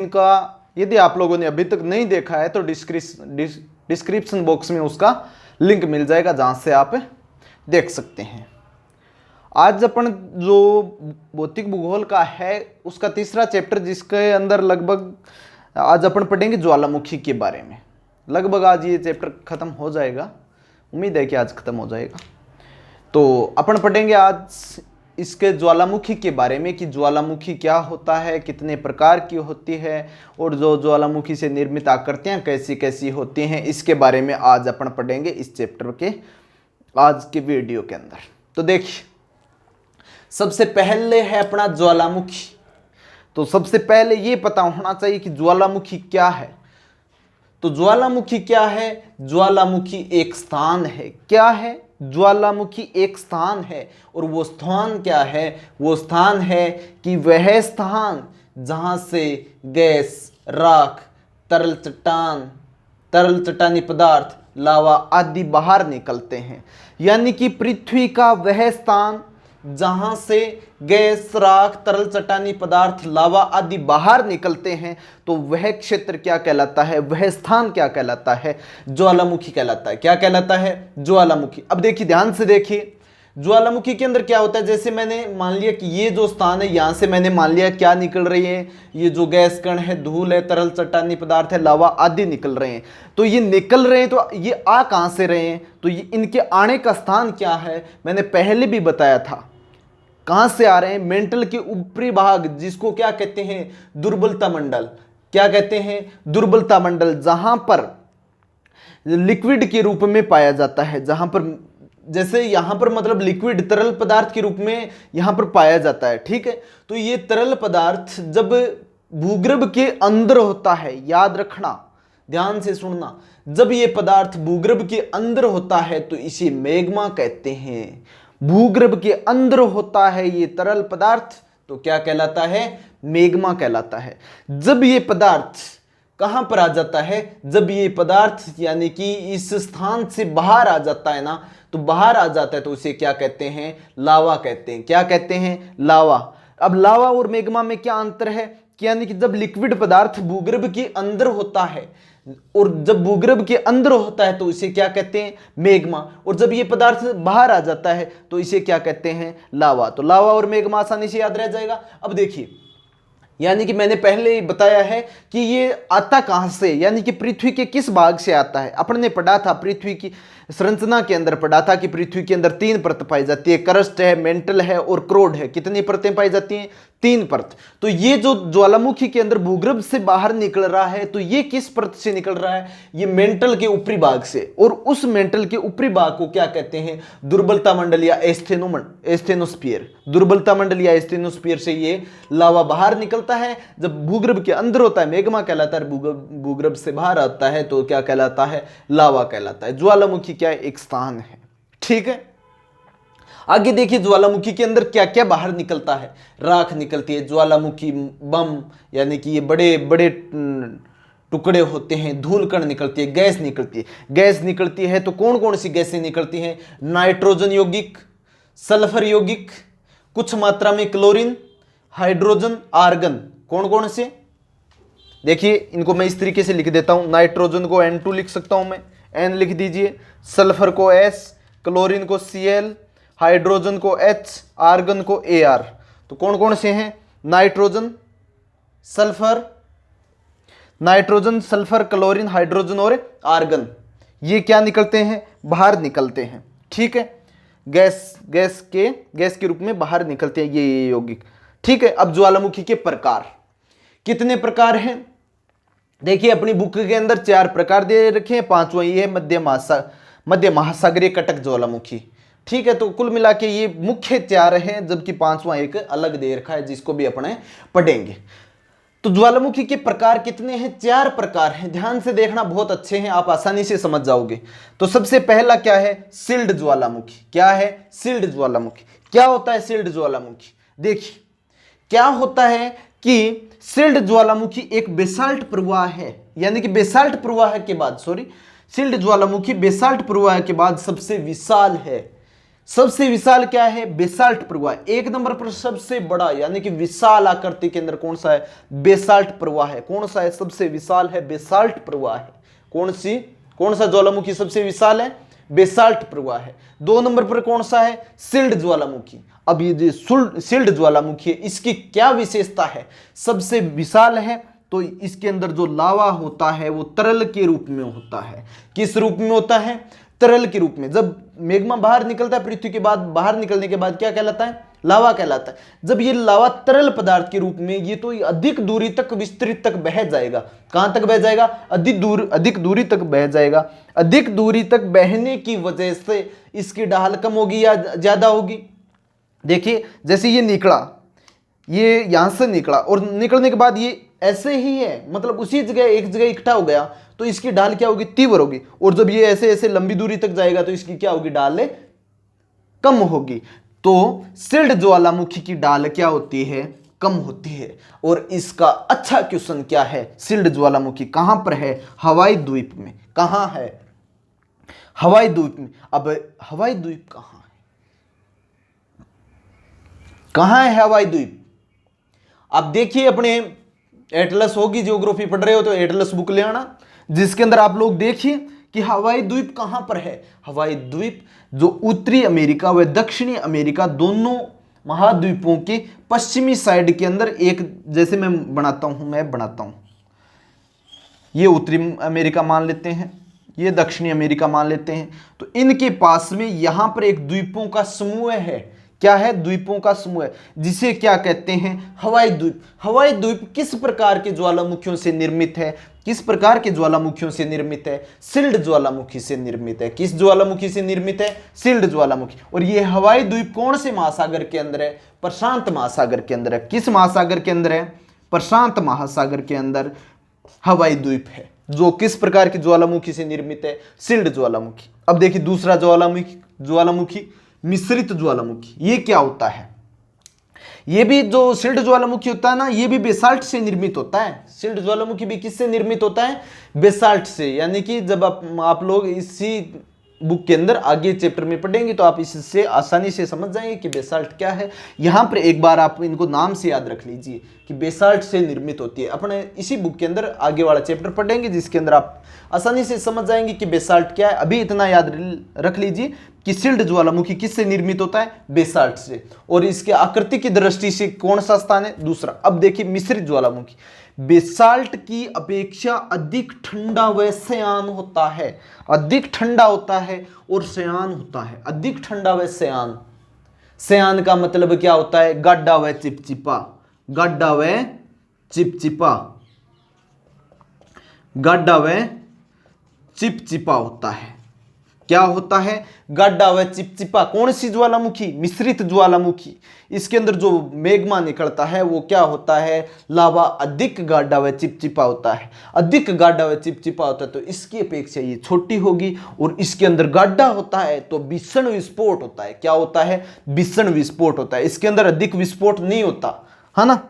इनका यदि आप लोगों ने अभी तक नहीं देखा है तो डिस्क्रिप्शन बॉक्स में उसका लिंक मिल जाएगा, जहां से आप देख सकते हैं। आज अपन जो भौतिक भूगोल का है उसका तीसरा चैप्टर, जिसके अंदर लगभग आज अपन पढ़ेंगे ज्वालामुखी के बारे में। लगभग आज ये चैप्टर खत्म हो जाएगा, उम्मीद है कि आज खत्म हो जाएगा। तो अपन पढ़ेंगे आज इसके ज्वालामुखी के बारे में कि ज्वालामुखी क्या होता है, कितने प्रकार की होती है, और जो ज्वालामुखी से निर्मित आकृतियां कैसी कैसी होती हैं, इसके बारे में आज अपन पढ़ेंगे इस चैप्टर के आज के वीडियो के अंदर। तो देखिए, सबसे पहले है अपना ज्वालामुखी। तो सबसे पहले ये पता होना चाहिए कि ज्वालामुखी क्या है। तो ज्वालामुखी क्या है? ज्वालामुखी एक स्थान है। क्या है? ज्वालामुखी एक स्थान है। और वो स्थान क्या है? वो स्थान है कि वह स्थान जहां से गैस, राख, तरल चट्टान, तरल चट्टानी पदार्थ, लावा आदि बाहर निकलते हैं। यानी कि पृथ्वी का वह स्थान जहां से गैस, राख, तरल चट्टानी पदार्थ, लावा आदि बाहर निकलते हैं, तो वह क्षेत्र क्या कहलाता है? वह स्थान क्या कहलाता है? ज्वालामुखी कहलाता है। क्या कहलाता है? ज्वालामुखी। अब देखिए, ध्यान से देखिए, ज्वालामुखी के अंदर क्या होता है। जैसे मैंने मान लिया कि ये जो स्थान है, यहां से मैंने मान लिया क्या निकल रही है, ये जो गैस कण है, धूल है, तरल चट्टानी पदार्थ है, लावा आदि निकल रहे हैं। तो ये निकल रहे हैं, तो ये आ कहां से रहे हैं? तो ये इनके आने का स्थान क्या है? मैंने पहले भी बताया था। कहां से आ रहे हैं? मेंटल के ऊपरी भाग, जिसको क्या कहते हैं? दुर्बलता मंडल। क्या कहते हैं? दुर्बलता मंडल, जहां पर लिक्विड के रूप में पाया जाता है। जहां पर जैसे यहां पर मतलब लिक्विड, तरल पदार्थ के रूप में यहां पर पाया जाता है। ठीक है। तो ये तरल पदार्थ जब भूगर्भ के अंदर होता है, याद रखना, ध्यान से सुनना, जब ये पदार्थ भूगर्भ के अंदर होता है तो इसे मैग्मा कहते हैं। भूगर्भ के अंदर होता है ये तरल पदार्थ, तो क्या कहलाता है? मैग्मा कहलाता है। जब ये पदार्थ कहां पर आ जाता है? जब ये पदार्थ यानी कि इस स्थान से बाहर आ जाता है ना, तो बाहर आ जाता है तो उसे क्या कहते हैं? लावा कहते हैं। क्या कहते हैं? लावा। अब लावा और मैग्मा में क्या अंतर है? यानी कि जब लिक्विड पदार्थ भूगर्भ के अंदर होता है, और जब भूगर्भ के अंदर होता है तो इसे क्या कहते हैं? मैग्मा। और जब ये पदार्थ बाहर आ जाता है तो इसे क्या कहते हैं? लावा। तो लावा और मैग्मा आसानी से याद रह जाएगा। अब देखिए, यानी कि मैंने पहले ही बताया है कि ये आता कहां से, यानी कि पृथ्वी के किस भाग से आता है। अपन ने पढ़ा था, पृथ्वी की संरचना के अंदर पढ़ा था कि पृथ्वी के अंदर 3 परत पाई जाती है। क्रस्ट है, मेंटल है और क्रोड है। कितनी परतें पाई जाती हैं? 3 परत। तो ये जो ज्वालामुखी के अंदर भूगर्भ से बाहर निकल रहा है, तो ये किस परत से निकल रहा है? ये मेंटल के ऊपरी भाग से। और उस मेंटल के ऊपरी भाग को क्या कहते हैं? दुर्बलता मंडल या एस्थेनोस्फीयर। दुर्बलता मंडल या एस्थेनोस्फीयर से ये लावा बाहर निकलता है। जब भूगर्भ के अंदर होता है मैग्मा कहलाता है, भूगर्भ से बाहर आता है तो क्या कहलाता है? लावा कहलाता है। ज्वालामुखी क्या है? एक स्थान है। ठीक है। आगे देखिए, ज्वालामुखी के अंदर क्या क्या बाहर निकलता है? राख निकलती है, ज्वालामुखी बम, यानी कि ये बड़े बड़े टुकड़े होते हैं, धूल कण निकलती है, गैस निकलती है। गैस निकलती है तो कौन कौन सी गैसें निकलती हैं? नाइट्रोजन यौगिक, सल्फर यौगिक, कुछ मात्रा में क्लोरीन, हाइड्रोजन, आर्गन। कौन कौन से? देखिए, इनको मैं इस तरीके से लिख देता हूं। नाइट्रोजन को N2 लिख सकता हूं मैं, N लिख दीजिए। सल्फर को S, क्लोरीन को Cl, हाइड्रोजन को H, आर्गन को Ar। तो कौन कौन से हैं? नाइट्रोजन, सल्फर, क्लोरीन, हाइड्रोजन और आर्गन। ये क्या निकलते हैं? बाहर निकलते हैं। ठीक है। गैस के रूप में बाहर निकलते हैं ये यौगिक। ठीक है। अब ज्वालामुखी के प्रकार, कितने प्रकार हैं? देखिए, अपनी बुक के अंदर 4 प्रकार दे रखे हैं। 5वां ये है मध्य महासागरीय कटक ज्वालामुखी। ठीक है। तो कुल मिला के ये मुख्य 4 हैं, जबकि 5वां एक अलग दे रखा है, जिसको भी अपने पढ़ेंगे। तो ज्वालामुखी के प्रकार कितने हैं? 4 प्रकार हैं। ध्यान से देखना, बहुत अच्छे हैं, आप आसानी से समझ जाओगे। तो सबसे पहला क्या है? सील्ड ज्वालामुखी। क्या है? सील्ड ज्वालामुखी। क्या होता है सील्ड ज्वालामुखी? देखिए, क्या होता है कि सील्ड ज्वालामुखी एक बेसाल्ट प्रवाह है, यानी कि बेसाल्ट प्रवाह के बाद, सील्ड ज्वालामुखी बेसाल्ट प्रवाह के बाद सबसे विशाल है। सबसे विशाल क्या है? बेसाल्ट प्रवाह। एक नंबर पर सबसे बड़ा यानी कि विशाल आकृति के अंदर कौन सा है? बेसाल्ट प्रवाह है। कौन सा है? सबसे विशाल है बेसाल्ट प्रवाह है। कौन सा ज्वालामुखी सबसे विशाल है? बेसाल्ट प्रवाह है। 2 नंबर पर कौन सा है? सिल्ड ज्वालामुखी। अब ये जो सिल्ड ज्वालामुखी है, इसकी क्या विशेषता है? सबसे विशाल है तो इसके अंदर जो लावा होता है वो तरल के रूप में होता है। किस रूप में होता है? तरल के रूप में। जब मैग्मा बाहर निकलता है पृथ्वी के बाद, बाहर निकलने के बाद क्या कहलाता है? लावा कहलाता है। जब ये लावा तरल पदार्थ के रूप में, ये तो अधिक दूरी तक विस्तृत तक बह जाएगा। कहां तक बह जाएगा? अधिक दूरी तक बह जाएगा। अधिक दूरी तक बहने की वजह से इसकी ढाल कम होगी या ज्यादा होगी? देखिए, जैसे ये निकला, ये यहां से निकला और निकलने के बाद ये ऐसे ही है, मतलब उसी जगह एक जगह इकट्ठा हो गया, तो इसकी ढाल क्या होगी? तीव्र होगी। और जब ये ऐसे ऐसे लंबी दूरी तक जाएगा तो इसकी क्या होगी? ढाल कम होगी। तो सिल्ड ज्वालामुखी की ढाल क्या होती है? कम होती है। और इसका अच्छा क्वेश्चन क्या है? सिल्ड ज्वालामुखी कहां पर है? हवाई द्वीप में। कहां है? हवाई द्वीप में। अब हवाई द्वीप कहां है? कहां है हवाई द्वीप? आप देखिए, अपने एटलस होगी, ज्योग्राफी पढ़ रहे हो तो एटलस बुक ले आना, जिसके अंदर आप लोग देखिए कि हवाई द्वीप कहां पर है। हवाई द्वीप जो उत्तरी अमेरिका व दक्षिणी अमेरिका दोनों महाद्वीपों के पश्चिमी साइड के अंदर, एक जैसे मैं बनाता हूं, ये उत्तरी अमेरिका मान लेते हैं, ये दक्षिणी अमेरिका मान लेते हैं, तो इनके पास में यहां पर एक द्वीपों का समूह है। क्या है? द्वीपों का समूह है, जिसे क्या कहते हैं? हवाई द्वीप। हवाई द्वीप किस प्रकार के ज्वालामुखियों से निर्मित है? किस प्रकार के ज्वालामुखियों से निर्मित है? सिल्ड ज्वालामुखी से निर्मित है। किस ज्वालामुखी से निर्मित है? सिल्ड ज्वालामुखी। और ये हवाई द्वीप कौन से महासागर के अंदर है? प्रशांत महासागर के अंदर है। किस महासागर के अंदर है? प्रशांत महासागर के अंदर हवाई द्वीप है, जो किस प्रकार की ज्वालामुखी से निर्मित है? सिल्ड ज्वालामुखी। अब देखिए दूसरा ज्वालामुखी मिश्रित ज्वालामुखी। ये क्या होता है? ये भी जो सिल्ड ज्वालामुखी होता है ना, ये भी बेसाल्ट से निर्मित होता है। सिल्ड ज्वालामुखी भी किससे निर्मित होता है? बेसाल्ट से। यानी कि जब आप लोग इसी बुक के अंदर आगे चैप्टर में पढ़ेंगे तो आप इससे आसानी से समझ जाएंगे कि बेसाल्ट क्या है। यहां पर एक बार आप इनको नाम से याद रख लीजिए कि बेसाल्ट से निर्मित होती है। अपने इसी बुक के अंदर आगे वाला चैप्टर पढ़ेंगे, जिसके अंदर आप आसानी से समझ जाएंगे कि बेसाल्ट क्या है। अभी इतना याद रख लीजिए कि सिल्ड ज्वालामुखी किससे निर्मित होता है? बेसाल्ट से। और इसके आकृति की दृष्टि से कौन सा स्थान है? दूसरा। अब देखिए मिश्रित ज्वालामुखी। बेसाल्ट की अपेक्षा अधिक ठंडा व श्यान होता है। अधिक ठंडा होता है और श्यान होता है। अधिक ठंडा व श्यान। श्यान का मतलब क्या होता है? गाढ़ा व चिपचिपा। गाढ़ा व चिपचिपा। गाढ़ा व चिपचिपा होता है। क्या होता है? गाढ़ा व चिपचिपा। कौन सी ज्वालामुखी? मिश्रित ज्वालामुखी। इसके अंदर जो मैग्मा निकलता है वो क्या होता है? लावा अधिक गाढ़ा व चिपचिपा होता है। अधिक गाढ़ा व चिपचिपा होता है तो इसकी अपेक्षा ये छोटी होगी। और इसके अंदर गाढ़ा होता है तो भीषण विस्फोट होता है। क्या होता है? भीषण विस्फोट होता है। इसके अंदर अधिक विस्फोट नहीं होता है ना,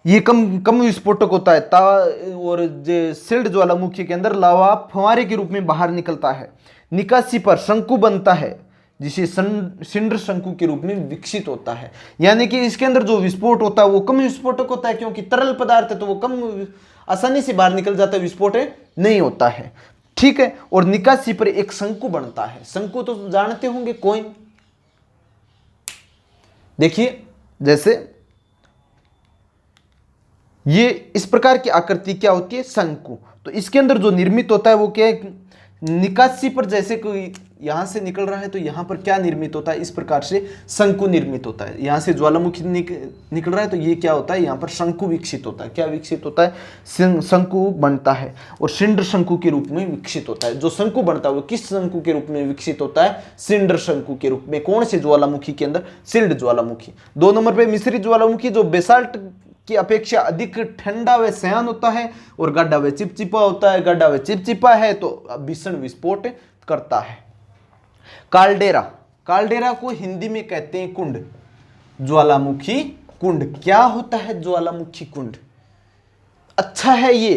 ये कम विस्फोटक होता है। और जो सिल्ड ज्वालामुखी के अंदर लावा फव्वारे के रूप में बाहर निकलता है। निकासी पर शंकु बनता है, जिसे सिंडर शंकु के रूप में विकसित होता है। यानी कि इसके अंदर जो विस्फोट होता है वो कम विस्फोटक होता है, क्योंकि तरल पदार्थ है तो वो कम आसानी से बाहर निकल जाता है, विस्फोट नहीं होता है। ठीक है। और निकासी पर एक शंकु बनता है। शंकु तो जानते होंगे, कॉइन। देखिए जैसे ये इस प्रकार की आकृति क्या होती है? शंकु। तो इसके अंदर जो निर्मित होता है वो क्या है? निकासी पर जैसे कोई यहां से निकल रहा है तो यहां पर क्या निर्मित होता है? इस प्रकार से शंकु निर्मित होता है। यहां से ज्वालामुखी निकल रहा है तो ये क्या होता है? यहां पर शंकु विकसित होता है। क्या विकसित होता है? शंकु बनता है और सिंडर शंकु के रूप में विकसित होता है। जो शंकु बनता है वो किस शंकु के रूप में विकसित होता है? सिंडर शंकु के रूप में। कौन से ज्वालामुखी के अंदर? सिल्ड ज्वालामुखी। 2 नंबर पे मिश्रित ज्वालामुखी, जो बेसाल्ट की अपेक्षा अधिक ठंडा व श्यान होता है और गाढ़ा व चिपचिपा होता है। गाढ़ा व चिपचिपा है तो भीषण विस्फोट करता है। काल्डेरा। काल्डेरा को हिंदी में कहते हैं कुंड। ज्वालामुखी कुंड। क्या होता है ज्वालामुखी कुंड? अच्छा है ये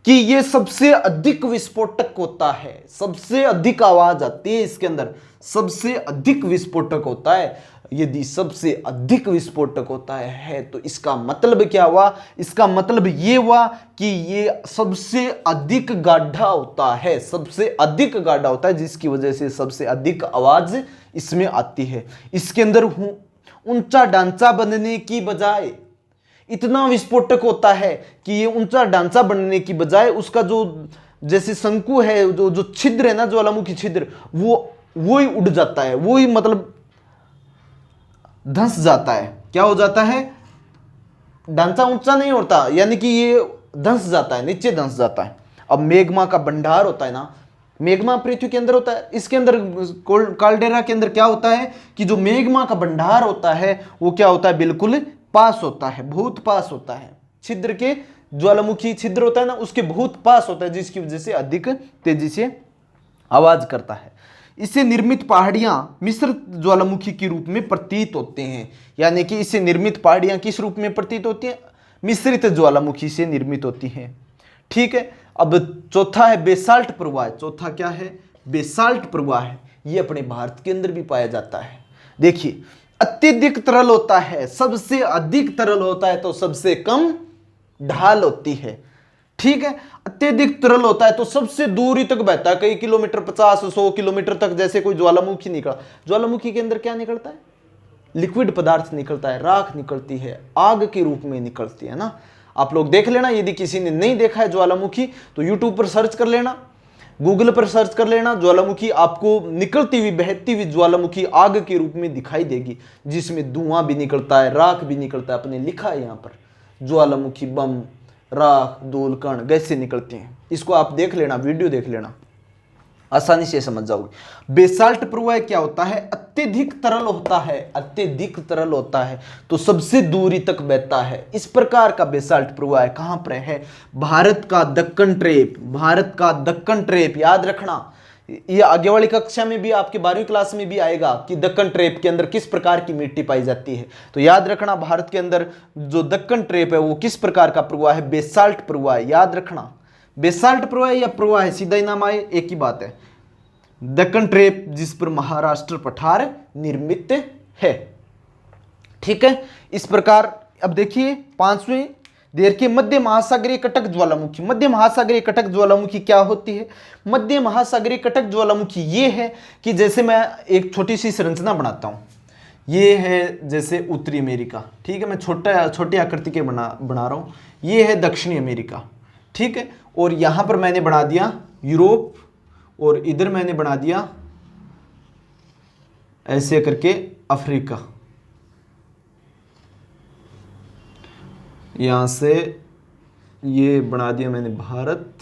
कि ये सबसे अधिक विस्फोटक होता है, सबसे अधिक आवाज आती है इसके अंदर, सबसे अधिक विस्फोटक होता है। यदि सबसे अधिक विस्फोटक होता है तो इसका मतलब क्या हुआ? इसका मतलब ये हुआ कि ये सबसे अधिक गाढ़ा होता है, सबसे अधिक गाढ़ा होता है, जिसकी वजह से सबसे अधिक आवाज इसमें आती है। इसके अंदर ऊंचा ढांचा बनने की बजाय इतना विस्फोटक होता है कि ये ऊंचा ढांचा बनने की बजाय उसका जो जैसे शंकु है, जो छिद्र है ना, ज्वालामुखी छिद्र, वो ही उड़ जाता है, वो ही मतलब धंस जाता है। क्या हो जाता है? ढांचा ऊंचा नहीं होता, यानी कि ये धंस जाता है, नीचे धंस जाता है। अब मेग्मा का भंडार होता है ना, मेग्मा पृथ्वी के अंदर होता है, इसके अंदर काल्डेरा के अंदर क्या होता है कि जो मेग्मा का भंडार होता है वो क्या होता है? बिल्कुल पास होता है, बहुत पास होता है। छिद्र के, ज्वालामुखी छिद्र होता है ना, उसके बहुत पास होता है, जिसकी वजह से अधिक तेजी से आवाज करता है। इससे निर्मित पहाड़ियां मिश्रित ज्वालामुखी के रूप में प्रतीत होते हैं। यानी कि इससे निर्मित पहाड़ियां किस रूप में प्रतीत होती हैं? मिश्रित ज्वालामुखी से निर्मित होती हैं। ठीक है। अब चौथा है बेसाल्ट प्रवाह। चौथा क्या है? बेसाल्ट प्रवाह है। ये अपने भारत के अंदर भी पाया जाता है। देखिए, अत्यधिक तरल होता है, सबसे अधिक तरल होता है तो सबसे कम ढाल होती है। ठीक है। अत्यधिक तरल होता है तो सबसे दूरी तक बहता है, कई किलोमीटर, 50-100 किलोमीटर तक। जैसे कोई ज्वालामुखी निकला, ज्वालामुखी के अंदर क्या निकलता है? लिक्विड पदार्थ निकलता है, राख निकलती है, आग के रूप में निकलती है ना। आप लोग देख लेना, यदि किसी ने नहीं देखा है ज्वालामुखी तो यूट्यूब पर सर्च कर लेना, गूगल पर सर्च कर लेना, ज्वालामुखी आपको निकलती हुई, बहती हुई ज्वालामुखी आग के रूप में दिखाई देगी, जिसमें धुआं भी निकलता है, राख भी निकलता है। अपने लिखा है यहाँ पर, ज्वालामुखी बम, राख, धूल कण, गैसें निकलती हैं। इसको आप देख लेना, वीडियो देख लेना, आसानी से समझ जाओगे। बेसाल्ट प्रवाह क्या होता है? अत्यधिक तरल होता है, अत्यधिक तरल होता है तो सबसे दूरी तक बहता है। इस प्रकार का बेसाल्ट प्रवाह कहां पर है? भारत का दक्कन ट्रेप, भारत का दक्कन ट्रेप। याद रखना, ये आगे वाली कक्षा में भी, आपके 12वीं क्लास में भी आएगा कि दक्कन ट्रेप के अंदर किस प्रकार की मिट्टी पाई जाती है। तो याद रखना, भारत के अंदर जो दक्कन ट्रेप है वो किस प्रकार का प्रवाह है? बेसाल्ट प्रवाह। याद रखना, बेसाल्ट प्रवाह या प्रवाह है, सीधा ही नाम आए, एक ही बात है। दक्कन ट्रेप, जिस पर महाराष्ट्र पठार निर्मित है। ठीक है। इस प्रकार अब देखिए, पांचवें देर के मध्य महासागरीय कटक ज्वालामुखी। मध्य महासागरीय कटक ज्वालामुखी क्या होती है? मध्य महासागरीय कटक ज्वालामुखी ये है कि जैसे मैं एक छोटी सी संरचना बनाता हूं, ये है जैसे उत्तरी अमेरिका, ठीक है, मैं छोटी आकृति के बना रहा हूं। ये है दक्षिणी अमेरिका, ठीक है, और यहां पर मैंने बना दिया यूरोप, और इधर मैंने बना दिया ऐसे करके अफ्रीका। यहां से ये बना दिया मैंने भारत,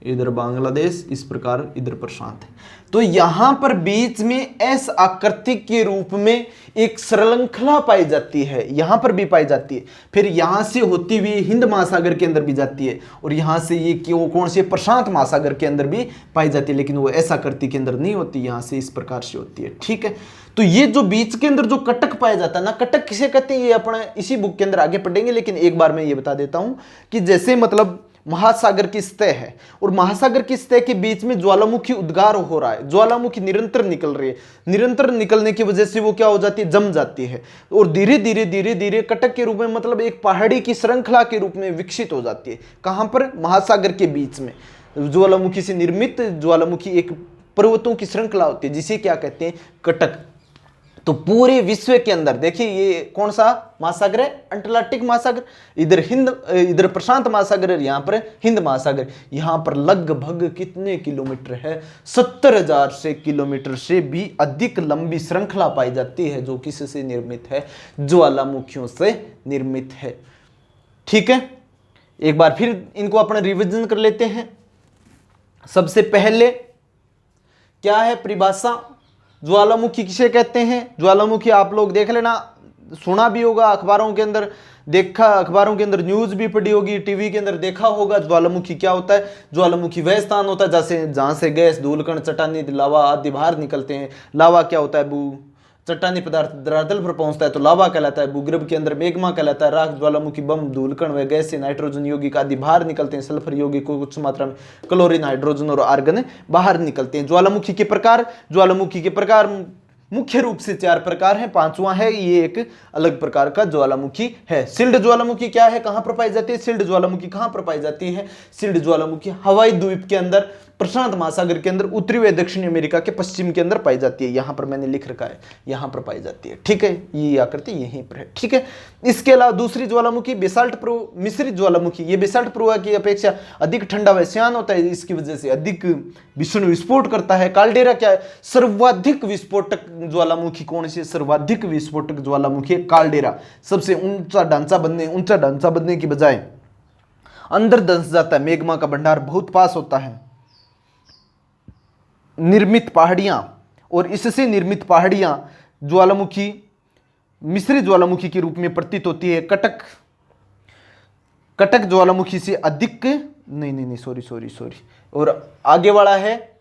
इधर बांग्लादेश, इस प्रकार इधर प्रशांत है। तो यहां पर बीच में एस आकृति के रूप में एक श्रृंखला पाई जाती है, यहां पर भी पाई जाती है, फिर यहां से होती हुई हिंद महासागर के अंदर भी जाती है, और यहां से ये कौन से प्रशांत महासागर के अंदर भी पाई जाती है, लेकिन वो एस आकृति के अंदर नहीं होती, यहां से इस प्रकार से होती है। ठीक है। तो ये जो बीच के अंदर जो कटक पाया जाता है ना, कटक किसे कहते हैं ये अपना इसी बुक के अंदर आगे पढ़ेंगे, लेकिन एक बार मैं ये बता देता हूं कि जैसे मतलब महासागर की सतह है और महासागर की सतह के बीच में ज्वालामुखी उद्गार हो रहा है, ज्वालामुखी निरंतर निकल रही है, निरंतर निकलने की वजह से वो क्या हो जाती है? जम जाती है, और धीरे धीरे धीरे धीरे कटक के रूप में, मतलब एक पहाड़ी की श्रृंखला के रूप में विकसित हो जाती है। कहां पर? महासागर के बीच में ज्वालामुखी से निर्मित ज्वालामुखी एक पर्वतों की श्रृंखला होती है, जिसे क्या कहते हैं? कटक। तो पूरे विश्व के अंदर देखिए, ये कौन सा महासागर है? अंटार्कटिक महासागर। इधर प्रशांत महासागर है, यहाँ पर हिंद महासागर। यहाँ पर लगभग कितने किलोमीटर है? 70,000 से किलोमीटर से भी अधिक लंबी श्रृंखला पाई जाती है, जो किससे निर्मित है? ज्वालामुखियों से निर्मित है। ठीक है। एक बार फिर इनको अपना रिविजन कर लेते हैं। सबसे पहले क्या है परिभाषा? ज्वालामुखी किसे कहते हैं? ज्वालामुखी आप लोग देख लेना, सुना भी होगा, अखबारों के अंदर देखा, अखबारों के अंदर न्यूज भी पढ़ी होगी, टीवी के अंदर देखा होगा। ज्वालामुखी क्या होता है? ज्वालामुखी वह स्थान होता है जहां से गैस, धूलकण, चट्टानी, लावा आदि बाहर निकलते हैं। लावा क्या होता है? चट्टानी पदार्थ धरातल पर पहुंचता है तो लावा कहलाता है, भूगर्भ के अंदर मैग्मा कहलाता है, राख, ज्वालामुखी, बम, धूलकण व गैस से नाइट्रोजन यौगिक आदि बाहर निकलते हैं, सल्फर यौगिक को कुछ मात्रा में, क्लोरीन, हाइड्रोजन और आर्गन बाहर निकलते हैं। ज्वालामुखी के प्रकार मुख्य रूप से 4 प्रकार हैं, 5वां है ये एक अलग प्रकार का ज्वालामुखी है। सिल्ड ज्वालामुखी क्या है, कहां पर पाई जाती है? सिल्ड ज्वालामुखी कहां पर पाई जाती है? सिल्ड ज्वालामुखी हवाई द्वीप के अंदर, प्रशांत महासागर के अंदर, उत्तरी व दक्षिणी अमेरिका के पश्चिम के अंदर पाई जाती है। यहां पर मैंने लिख रखा है, यहां पर पाई जाती है, ठीक है, ये आकृति यहीं पर है, ठीक है। इसके अलावा दूसरी ज्वालामुखी बेसाल्ट प्रवाह मिश्रित ज्वालामुखी, ये बेसाल्ट प्रवाह की अपेक्षा अधिक ठंडा व श्यान होता है, इसकी वजह से अधिक भीषण विस्फोट करता है। काल्डेरा क्या है? सर्वाधिक विस्फोटक ज्वालामुखी कौन सी? सर्वाधिक विस्फोटक ज्वालामुखी काल्डेरा। सबसे ऊंचा ढांचा बनने की बजाय अंदर धंस जाता है, मैग्मा का भंडार बहुत पास होता है। निर्मित पहाड़ियां और इससे निर्मित पहाड़ियां ज्वालामुखी मिश्रित ज्वालामुखी के रूप में प्रतीत होती है। कटक ज्वालामुखी से अधिक नहीं सॉरी और आगे वाला है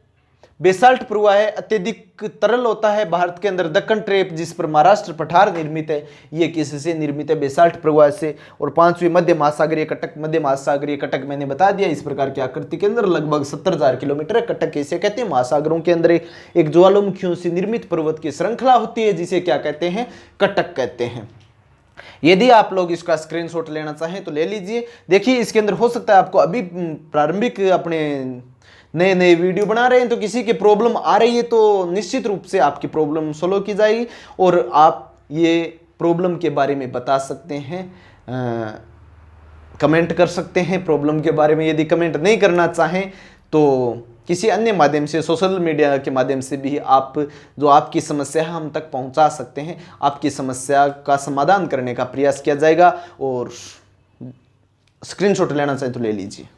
बेसाल्ट प्रवाह है, अत्यधिक तरल होता है। भारत के अंदर दक्कन ट्रेप जिस पर महाराष्ट्र पठार निर्मित है, ये किससे निर्मित है? बेसाल्ट प्रवाह से। और 5वीं मध्य महासागरीय कटक मैंने बता दिया, इस प्रकार की आकृति के अंदर लगभग 70,000 किलोमीटर है। कटक कैसे कहते हैं? महासागरों के अंदर एक ज्वालामुखियों से निर्मित पर्वत की श्रृंखला होती है, जिसे क्या कहते हैं? कटक कहते हैं। यदि आप लोग इसका स्क्रीनशॉट लेना चाहें तो ले लीजिए। देखिए इसके अंदर हो सकता है आपको अभी प्रारंभिक अपने नए वीडियो बना रहे हैं तो किसी की प्रॉब्लम आ रही है, तो निश्चित रूप से आपकी प्रॉब्लम सोल्व की जाएगी और आप ये प्रॉब्लम के बारे में बता सकते हैं, कमेंट कर सकते हैं प्रॉब्लम के बारे में। यदि कमेंट नहीं करना चाहें तो किसी अन्य माध्यम से, सोशल मीडिया के माध्यम से भी आप जो आपकी समस्या है हम तक पहुंचा सकते हैं। आपकी समस्या का समाधान करने का प्रयास किया जाएगा और स्क्रीनशॉट लेना चाहें तो ले लीजिए।